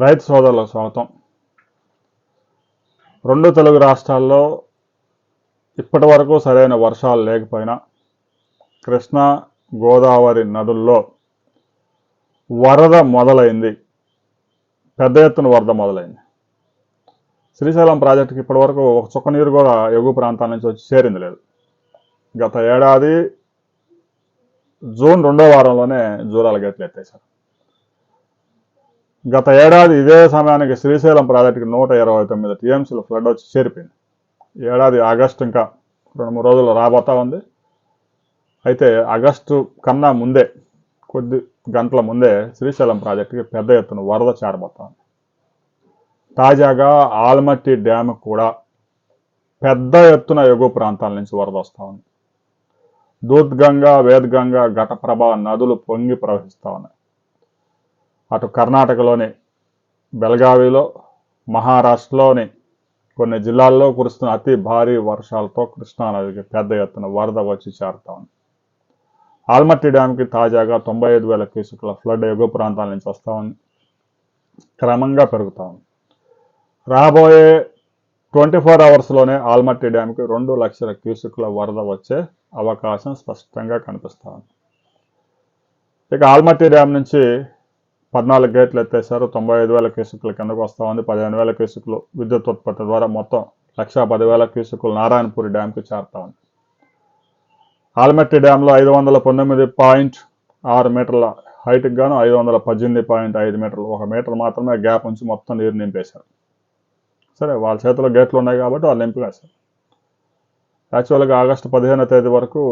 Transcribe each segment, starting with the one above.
రైతు సోదరులకు స్వాగతం. రెండు తెలుగు రాష్ట్రాల్లో ఇప్పటి వరకు సరైన వర్షాలు లేకపోయినా కృష్ణా గోదావరి నదుల్లో వరద మొదలైంది. పెద్ద ఎత్తున వరద మొదలైంది. శ్రీశైలం ప్రాజెక్టుకి ఇప్పటి వరకు ఒక చుక్క నీరు కూడా ఎగువ ప్రాంతాల నుంచి వచ్చి చేరింది లేదు. గత ఏడాది జూన్ 2వ వారంలోనే జూరాల గేట్లు ఎత్తేశారు. గత ఏడాది ఇదే సమయానికి శ్రీశైలం ప్రాజెక్టుకి 129 టీఎంసీలు ఫ్లడ్ వచ్చి చేరిపోయింది. ఏడాది ఆగస్టు ఇంకా 2-3 రోజులు రాబోతా ఉంది. అయితే ఆగస్టు కన్నా ముందే కొద్ది గంటల ముందే శ్రీశైలం ప్రాజెక్టుకి పెద్ద ఎత్తున వరద చేరబోతా ఉంది. తాజాగా ఆల్మట్టి డ్యామ్ కూడా పెద్ద ఎత్తున ఎగువ ప్రాంతాల నుంచి వరద వస్తూ ఉంది. దూద్గంగా, వేద్గంగా, ఘటప్రభ నదులు పొంగి ప్రవహిస్తూ ఉన్నాయి. అటు కర్ణాటకలోని బెళగావిలో, మహారాష్ట్రలోని కొన్ని జిల్లాల్లో కురుస్తున్న అతి భారీ వర్షాలతో కృష్ణానదికి పెద్ద ఎత్తున వరద వచ్చి చేరుతా ఉంది. ఆల్మట్టి డ్యాంకి తాజాగా 95,000 క్యూసెక్ల ఫ్లడ్ ఎగువ ప్రాంతాల నుంచి వస్తూ ఉంది. క్రమంగా పెరుగుతూ ఉంది. రాబోయే 24 అవర్స్లోనే ఆల్మట్టి డ్యాంకి 2 లక్షల క్యూసెక్ల వరద వచ్చే అవకాశం స్పష్టంగా కనిపిస్తూ ఉంది. ఇక ఆల్మట్టి డ్యామ్ నుంచి 14 గేట్లు ఎత్తేశారు. 95,000 క్యూసెక్ల కిందకు వస్తూ ఉంది. 15,000 క్యూసెక్లు విద్యుత్ ఉత్పత్తి ద్వారా మొత్తం 110,000 క్యూసెక్లు నారాయణపూరి డ్యాంకి చేరుతా ఉంది. ఆల్మట్టి డ్యాంలో 519.6 మీటర్ల హైట్కి గాను 518.5 మీటర్లు, 1 మీటర్ మాత్రమే గ్యాప్ ఉంచి మొత్తం నీరు నింపేశారు. సరే, వాళ్ళ చేతిలో గేట్లు ఉన్నాయి కాబట్టి వాళ్ళు నింపివేశారు. యాక్చువల్గా ఆగస్టు 15వ తేదీ వరకు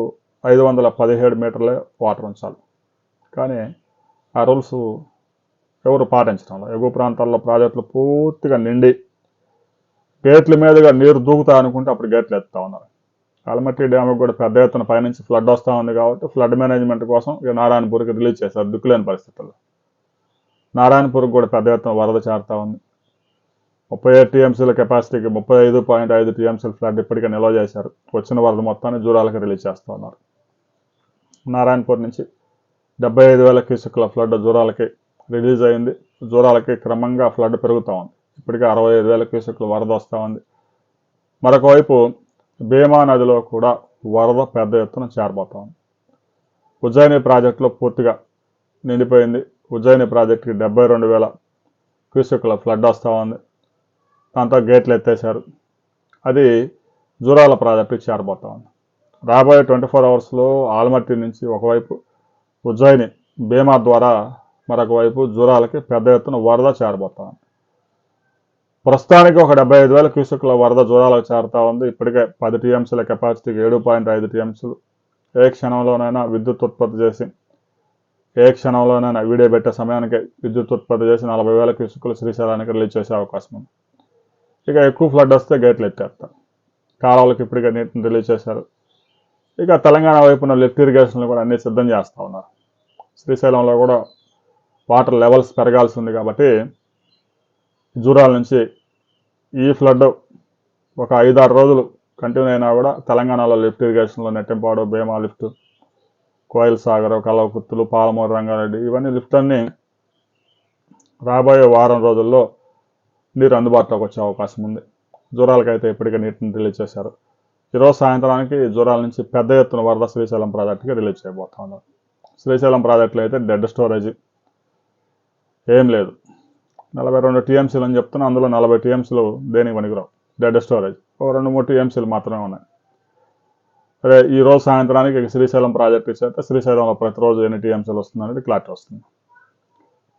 517 మీటర్లే వాటర్ ఉంచాలి. కానీ ఆ రూల్స్ ఎవరు పాటించడంలో ఎగువ ప్రాంతాల్లో ప్రాజెక్టులు పూర్తిగా నిండి గేట్ల మీదుగా నీరు దూకుతా అనుకుంటే అప్పుడు గేట్లు ఎత్తుతా ఉన్నారు. ఆల్మట్టి డ్యామ్కి కూడా పెద్ద ఎత్తున పైనుంచి ఫ్లడ్ వస్తూ ఉంది కాబట్టి ఫ్లడ్ మేనేజ్మెంట్ కోసం ఇక నారాయణపూర్కి రిలీజ్ చేశారు. దిక్కులేని పరిస్థితుల్లో నారాయణపూర్కి కూడా పెద్ద ఎత్తున వరద చేరుతా ఉంది. 37 టీఎంసీల కెపాసిటీకి 35.5 టీఎంసీల ఫ్లడ్ ఇప్పటికే నిల్వ చేశారు. వచ్చిన వరద మొత్తాన్ని జూరాలకి రిలీజ్ చేస్తూ ఉన్నారు. నారాయణపూర్ నుంచి 75,000 క్యూసెక్ల ఫ్లడ్ జూరాలకి రిలీజ్ అయింది. జూరాలకి క్రమంగా ఫ్లడ్ పెరుగుతూ ఉంది. ఇప్పటికే 65,000 క్యూసెక్లు వరద వస్తూ ఉంది. మరొక వైపు భీమా నదిలో కూడా వరద పెద్ద ఎత్తున చేరబోతా ఉంది. ఉజ్జయిని ప్రాజెక్టులో పూర్తిగా నిండిపోయింది. ఉజ్జయిని ప్రాజెక్టుకి 72,000 క్యూసెక్ల ఫ్లడ్ వస్తూ ఉంది. దాంతో గేట్లు ఎత్తేశారు. అది జూరాల ప్రాజెక్టుకి చేరబోతా ఉంది. రాబోయే 24 అవర్స్లో ఆల్మట్టి నుంచి ఒకవైపు ఉజ్జయిని భీమా ద్వారా మరొక వైపు జూరాలకి పెద్ద ఎత్తున వరద చేరబోతా ఉంది. ప్రస్తుతానికి ఒక 75,000 క్యూసెక్ల వరద జూరాలకు చేరుతా ఉంది. ఇప్పటికే 10 టీఎంసీల కెపాసిటీకి 7.5 టీఎంసీలు ఏ క్షణంలోనైనా విద్యుత్ ఉత్పత్తి చేసి ఏ క్షణంలోనైనా వీడియో పెట్టే సమయానికి విద్యుత్ ఉత్పత్తి చేసి 40,000 క్యూసెక్లు శ్రీశైలానికి రిలీజ్ చేసే అవకాశం ఉంది. ఇక ఎక్కువ ఫ్లడ్ వస్తే గేట్లు ఎత్తేస్తారు. కాలువలకు ఇప్పటికే నీటిని రిలీజ్ చేశారు. ఇక తెలంగాణ వైపున లిఫ్ట్ ఇరిగేషన్లు కూడా అన్ని సిద్ధం చేస్తూ ఉన్నారు. శ్రీశైలంలో కూడా వాటర్ లెవెల్స్ పెరగాల్సి ఉంది కాబట్టి జూరాల నుంచి ఈ ఫ్లడ్ ఒక 5-6 రోజులు కంటిన్యూ అయినా కూడా తెలంగాణలో లిఫ్ట్ ఇరిగేషన్లో నెట్టింపాడు, భీమా లిఫ్ట్, కోయిల్ సాగర్, కలవకుర్తులు, పాలమూరు, రంగారెడ్డి ఇవన్నీ లిఫ్ట్ అన్నీ రాబోయే వారం రోజుల్లో నీరు అందుబాటులోకి వచ్చే అవకాశం ఉంది. జూరాలకైతే ఇప్పటికే నీటిని రిలీజ్ చేశారు. ఈరోజు సాయంత్రానికి జూరాల నుంచి పెద్ద ఎత్తున వరద శ్రీశైలం ప్రాజెక్టుకి రిలీజ్ చేయబోతా ఉన్నారు. శ్రీశైలం ప్రాజెక్టులో అయితే డెడ్ స్టోరేజ్ ఏం లేదు. 42 టీఎంసీలు అని చెప్తున్నా, అందులో 40 టీఎంసీలు దేనికి పనికిరావు. డెడ్ స్టోరేజ్ ఒక 2-3 టీఎంసీలు మాత్రమే ఉన్నాయి. సరే, ఈరోజు సాయంత్రానికి శ్రీశైలం ప్రాజెక్టు ఇచ్చేస్తే శ్రీశైలంలో ప్రతిరోజు ఎన్ని టీఎంసీలు వస్తుందనేది క్లారిటీ వస్తుంది.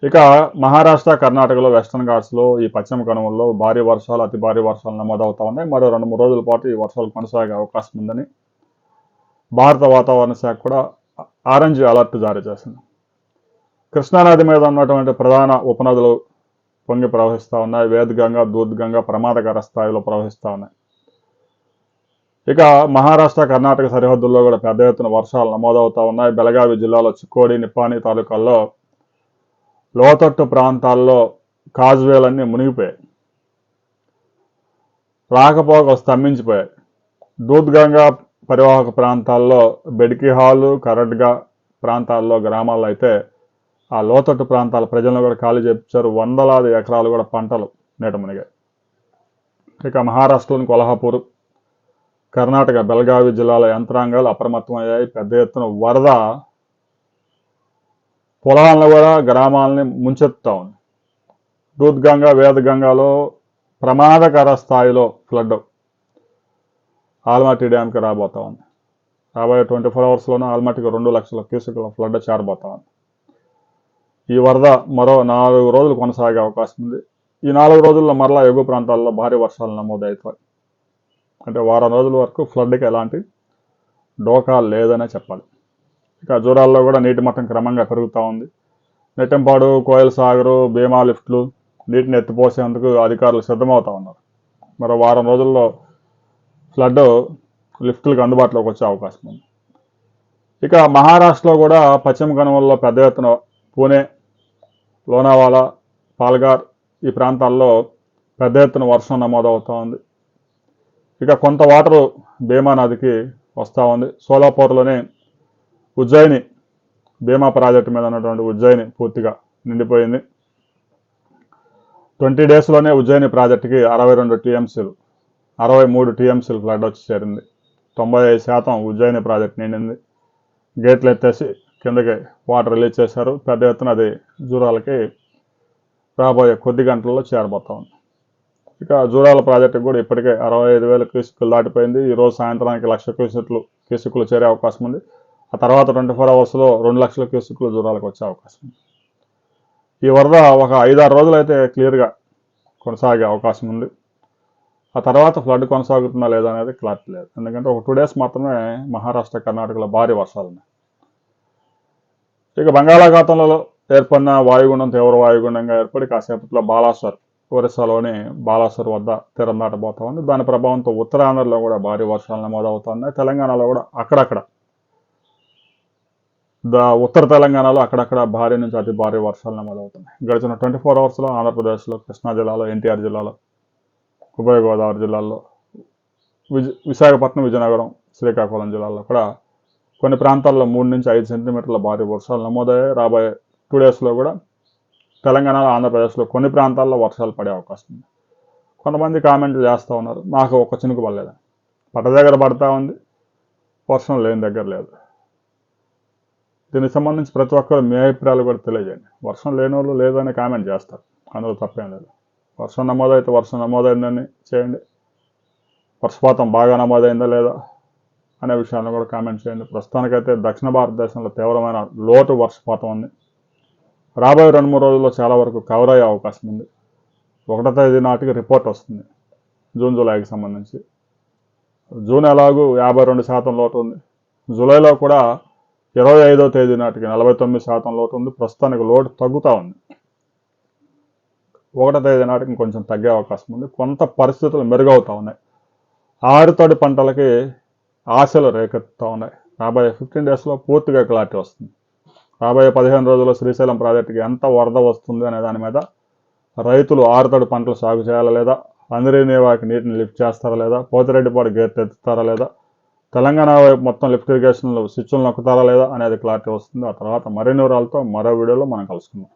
ఇక మహారాష్ట్ర, కర్ణాటకలో వెస్టర్న్ ఘాట్స్లో ఈ పశ్చిమ కనుమల్లో భారీ వర్షాలు, అతి భారీ వర్షాలు నమోదవుతా ఉన్నాయి. మరో 2-3 రోజుల పాటు ఈ వర్షాలు కొనసాగే అవకాశం ఉందని భారత వాతావరణ శాఖ కూడా ఆరెంజ్ అలర్ట్ జారీ చేసింది. కృష్ణానది మీద ఉన్నటువంటి ప్రధాన ఉపనదులు పొంగి ప్రవహిస్తూ ఉన్నాయి. వేద్గంగా, దూద్గంగా ప్రమాదకర స్థాయిలో ప్రవహిస్తూ ఉన్నాయి. ఇక మహారాష్ట్ర, కర్ణాటక సరిహద్దుల్లో కూడా పెద్ద ఎత్తున వర్షాలు నమోదవుతూ ఉన్నాయి. బెళగావి జిల్లాలో చిక్కోడి, నిప్పాని తాలూకాల్లో లోతట్టు ప్రాంతాల్లో కాజ్వేలన్నీ మునిగిపోయాయి. రాకపోకలు స్తంభించిపోయాయి. దూద్గంగా పరివాహక ప్రాంతాల్లో బెడ్కిహాలు, కరడ్గా ప్రాంతాల్లో గ్రామాల్లో అయితే ఆ లోతట్టు ప్రాంతాల ప్రజలను కూడా ఖాళీ చేయించారు. వందలాది ఎకరాలు కూడా పంటలు నీట మునిగాయి. ఇక మహారాష్ట్రలోని కొల్హాపూర్, కర్ణాటక బెల్గావి జిల్లాల యంత్రాంగాలు అప్రమత్తమయ్యాయి. పెద్ద ఎత్తున వరద పొలాలను కూడా గ్రామాలని ముంచెత్తుతా ఉంది. దూద్గంగా, వేదగంగాలో ప్రమాదకర స్థాయిలో ఫ్లడ్ ఆల్మట్టి డ్యాంకి రాబోతా ఉంది. రాబోయే 24 అవర్స్లోనే ఆల్మట్టికి 2 లక్షల క్యూసెక్ల ఫ్లడ్ చేరబోతా ఉంది. ఈ వరద మరో 4 రోజులు కొనసాగే అవకాశం ఉంది. ఈ 4 రోజుల్లో మరలా ఎగువ ప్రాంతాల్లో భారీ వర్షాలు నమోదవుతాయి. అంటే వారం రోజుల వరకు ఫ్లడ్కి ఎలాంటి డోకా లేదనే చెప్పాలి. ఇక జూరాల్లో కూడా నీటి మట్టం క్రమంగా పెరుగుతూ ఉంది. నెట్టెంపాడు, కోయల్ సాగరు, భీమా లిఫ్ట్లు నీటిని ఎత్తిపోసేందుకు అధికారులు సిద్ధమవుతా ఉన్నారు. మరో వారం రోజుల్లో ఫ్లడ్ లిఫ్ట్లకు అందుబాటులోకి వచ్చే అవకాశం ఉంది. ఇక మహారాష్ట్రలో కూడా పశ్చిమ కనుమల్లో పెద్ద ఎత్తున పూణే, లోనావాలా, పాల్ఘర్ ఈ ప్రాంతాల్లో పెద్ద ఎత్తున వర్షం నమోదవుతూ ఉంది. ఇక కొంత వాటరు భీమా నదికి వస్తూ ఉంది. సోలాపూర్లోనే ఉజ్జయిని భీమా ప్రాజెక్టు మీద ఉన్నటువంటి ఉజ్జయిని పూర్తిగా నిండిపోయింది. 20 డేస్లోనే ఉజ్జయిని ప్రాజెక్టుకి 63 టీఎంసీలు ఫ్లడ్ వచ్చి చేరింది. 95% ఉజ్జయిని ప్రాజెక్ట్ నిండింది. గేట్లు ఎత్తేసి కిందకి వాటర్ రిలీజ్ చేశారు. పెద్ద ఎత్తున అది జూరాలకి రాబోయే కొద్ది గంటల్లో చేరబోతా ఉంది. ఇక జూరాల ప్రాజెక్టుకు కూడా ఇప్పటికే 65,000 క్యూసెక్లు దాటిపోయింది. ఈరోజు సాయంత్రానికి 1,00,000 క్యూసెక్లు చేరే అవకాశం ఉంది. ఆ తర్వాత 24 అవర్స్లో 2 లక్షల క్యూసెక్లు జూరాలకు వచ్చే అవకాశం ఉంది. ఈ వరద ఒక 5-6 రోజులు అయితే క్లియర్గా కొనసాగే అవకాశం ఉంది. ఆ తర్వాత ఫ్లడ్ కొనసాగుతుందా లేదా అనేది క్లారిటీ లేదు. ఎందుకంటే ఒక 2 డేస్ మాత్రమే మహారాష్ట్ర, కర్ణాటకలో భారీ వర్షాలు ఉన్నాయి. ఇక బంగాళాఖాతంలో ఏర్పడిన వాయుగుండం తీవ్ర వాయుగుండంగా ఏర్పడి కాసేపట్లో బాలాసర్, ఒరిస్సాలోని బాలాసర్ వద్ద తీరం దాటబోతా ఉంది. దాని ప్రభావంతో ఉత్తరాంధ్రలో కూడా భారీ వర్షాలు నమోదవుతున్నాయి. తెలంగాణలో కూడా అక్కడక్కడ ఉత్తర తెలంగాణలో అక్కడక్కడ భారీ నుంచి అతి భారీ వర్షాలు నమోదవుతున్నాయి. గడిచిన 24 అవర్స్లో ఆంధ్రప్రదేశ్లో, కృష్ణా జిల్లాలో, ఎన్టీఆర్ జిల్లాలో, ఉభయ గోదావరి జిల్లాల్లో, విశాఖపట్నం, విజయనగరం, శ్రీకాకుళం జిల్లాల్లో కూడా కొన్ని ప్రాంతాల్లో 3 నుంచి 5 సెంటీమీటర్ల భారీ వర్షాలు నమోదయ్యాయి. రాబోయే 2 డేస్లో కూడా తెలంగాణలో, ఆంధ్రప్రదేశ్లో కొన్ని ప్రాంతాల్లో వర్షాలు పడే అవకాశం ఉంది. కొంతమంది కామెంట్లు చేస్తూ ఉన్నారు, మాకు ఒక చినుకు పడలేదు. పట్ట దగ్గర పడతా ఉంది, వర్షం లేని దగ్గర లేదు. దీనికి సంబంధించి ప్రతి ఒక్కరు మీ అభిప్రాయాలు కూడా తెలియజేయండి. వర్షం లేని వాళ్ళు లేదని కామెంట్ చేస్తారు, అందులో తప్పేం లేదు. వర్షం నమోదైతే వర్షం నమోదైందని చేయండి. వర్షపాతం బాగా నమోదైందా లేదా అనే విషయాన్ని కూడా కామెంట్ చేయండి. ప్రస్తుతానికైతే దక్షిణ భారతదేశంలో తీవ్రమైన లోటు వర్షపాతం ఉంది. రాబోయే 2-3 రోజుల్లో చాలా వరకు కవర్ అయ్యే అవకాశం ఉంది. 1వ తేదీ నాటికి రిపోర్ట్ వస్తుంది జూన్, జూలైకి సంబంధించి. జూన్ ఎలాగూ 52% లోటు ఉంది. జూలైలో కూడా 25వ తేదీ నాటికి 49% లోటు ఉంది. ప్రస్తుతానికి లోటు తగ్గుతూ ఉంది. 1వ తేదీ నాటికి కొంచెం తగ్గే అవకాశం ఉంది. కొంత పరిస్థితులు మెరుగవుతూ ఉన్నాయి. ఆరుతడి పంటలకి ఆశలు రేకెత్తుతూ ఉన్నాయి. రాబోయే 15 డేస్లో పూర్తిగా క్లారిటీ వస్తుంది. రాబోయే 15 రోజుల్లో శ్రీశైలం ప్రాజెక్టుకి ఎంత వరద వస్తుంది అనే దాని మీద రైతులు ఆరుతడి పంటలు సాగు చేయాలా లేదా, అందరినీవాకి నీటిని లిఫ్ట్ చేస్తారా లేదా, పోతిరెడ్డిపాడు గేట్ ఎత్తుతారా లేదా, తెలంగాణ వైపు మొత్తం లిఫ్ట్ ఇరిగేషన్లు స్విచ్లు నొక్కుతారా లేదా అనేది క్లారిటీ వస్తుంది. ఆ తర్వాత మరిన్ని వివరాలతో మరో వీడియోలో మనం కలుసుకుందాం.